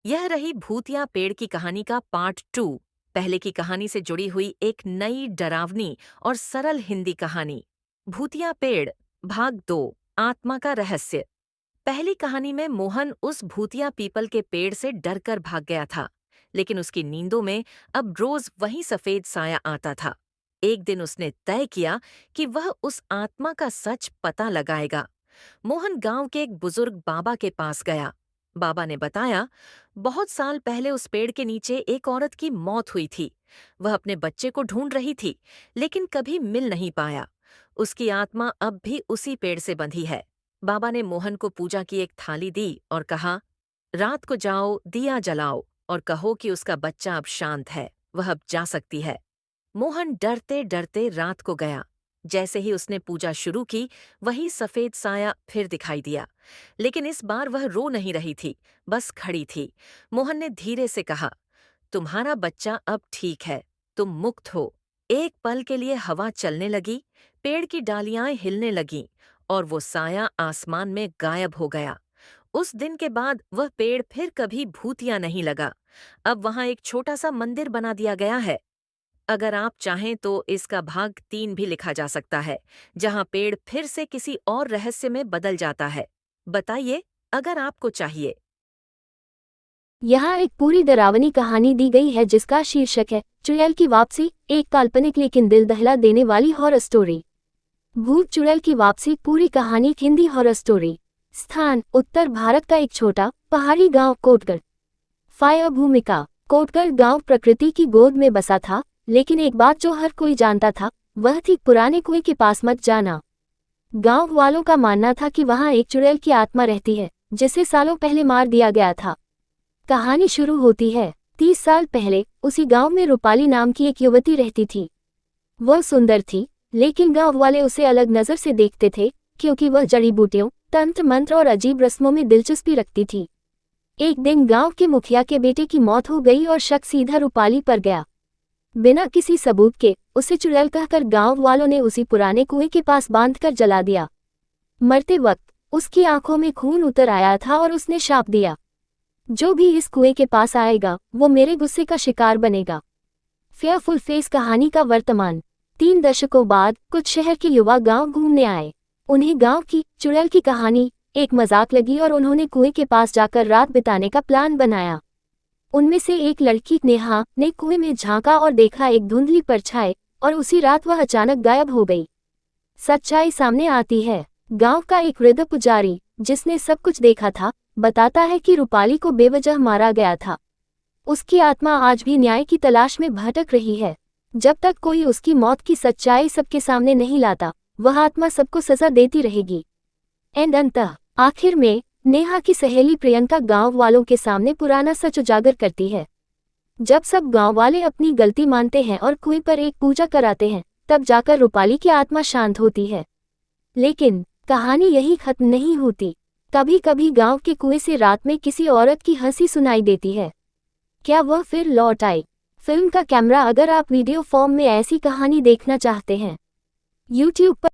यह रही भूतिया पेड़ की कहानी का पार्ट 2। पहले की कहानी से जुड़ी हुई एक नई डरावनी और सरल हिंदी कहानी। भूतिया पेड़ भाग 2, आत्मा का रहस्य। पहली कहानी में मोहन उस भूतिया पीपल के पेड़ से डरकर भाग गया था, लेकिन उसकी नींदों में अब रोज वही सफेद साया आता था। एक दिन उसने तय किया कि वह उस आत्मा का सच पता लगाएगा। मोहन गांव के एक बुजुर्ग बाबा के पास गया। बाबा ने बताया, बहुत साल पहले उस पेड़ के नीचे एक औरत की मौत हुई थी। वह अपने बच्चे को ढूंढ रही थी, लेकिन कभी मिल नहीं पाया। उसकी आत्मा अब भी उसी पेड़ से बंधी है। बाबा ने मोहन को पूजा की एक थाली दी और कहा, रात को जाओ, दिया जलाओ और कहो कि उसका बच्चा अब शांत है, वह अब जा सकती है। मोहन डरते डरते रात को गया। जैसे ही उसने पूजा शुरू की, वही सफेद साया फिर दिखाई दिया, लेकिन इस बार वह रो नहीं रही थी, बस खड़ी थी। मोहन ने धीरे से कहा, तुम्हारा बच्चा अब ठीक है, तुम मुक्त हो। एक पल के लिए हवा चलने लगी, पेड़ की डालियां हिलने लगीं और वो साया आसमान में गायब हो गया। उस दिन के बाद वह पेड़ फिर कभी भूतिया नहीं लगा। अब वहां एक छोटा सा मंदिर बना दिया गया है। अगर आप चाहें तो इसका भाग 3 भी लिखा जा सकता है, जहां पेड़ फिर से किसी और रहस्य में बदल जाता है। बताइए, अगर आपको चाहिए। यहाँ एक पूरी डरावनी कहानी दी गई है जिसका शीर्षक है चुड़ैल की वापसी, एक काल्पनिक लेकिन दिल दहला देने वाली हॉरर स्टोरी। भूत चुड़ैल की वापसी पूरी कहानी हिंदी हॉरर स्टोरी। स्थान उत्तर भारत का एक छोटा पहाड़ी गांव कोटगढ़। फायर भूमिका कोटगढ़ गांव प्रकृति की गोद में बसा था, लेकिन एक बात जो हर कोई जानता था वह थी पुराने कुएं के पास मत जाना। गांव वालों का मानना था कि वहां एक चुड़ैल की आत्मा रहती है जिसे सालों पहले मार दिया गया था। कहानी शुरू होती है 30 साल पहले। उसी गांव में रूपाली नाम की एक युवती रहती थी। वह सुंदर थी, लेकिन गांव वाले उसे अलग नजर से देखते थे क्योंकि वह जड़ी बूटियों, तंत्र मंत्र और अजीब रस्मों में दिलचस्पी रखती थी। एक दिन गांव के मुखिया के बेटे की मौत हो गई और शक सीधा रूपाली पर गया। बिना किसी सबूत के उसे चुड़ैल कहकर गांव वालों ने उसी पुराने कुएं के पास बांधकर जला दिया। मरते वक्त उसकी आंखों में खून उतर आया था और उसने शाप दिया, जो भी इस कुएं के पास आएगा वो मेरे गुस्से का शिकार बनेगा। फेयरफुल फेस कहानी का वर्तमान। 3 दशकों बाद कुछ शहर के युवा गांव घूमने आए। उन्हें गांव की चुड़ैल की कहानी एक मजाक लगी और उन्होंने कुएं के पास जाकर रात बिताने का प्लान बनाया। उनमें से एक लड़की नेहा ने कुएं में झांका और देखा एक धुंधली परछाई, और उसी रात वह अचानक गायब हो गई। सच्चाई सामने आती है। गांव का एक वृद्ध पुजारी जिसने सब कुछ देखा था बताता है कि रूपाली को बेवजह मारा गया था। उसकी आत्मा आज भी न्याय की तलाश में भटक रही है। जब तक कोई उसकी मौत की सच्चाई सबके सामने नहीं लाता, वह आत्मा सबको सजा देती रहेगी। एंड अंततः आखिर में नेहा की सहेली प्रियंका गांव वालों के सामने पुराना सच उजागर करती है। जब सब गांव वाले अपनी गलती मानते हैं और कुएं पर एक पूजा कराते हैं, तब जाकर रूपाली की आत्मा शांत होती है। लेकिन कहानी यही खत्म नहीं होती। कभी कभी गांव के कुएं से रात में किसी औरत की हंसी सुनाई देती है। क्या वह फिर लौट आई? फिल्म का कैमरा। अगर आप वीडियो फॉर्म में ऐसी कहानी देखना चाहते हैं, YouTube पर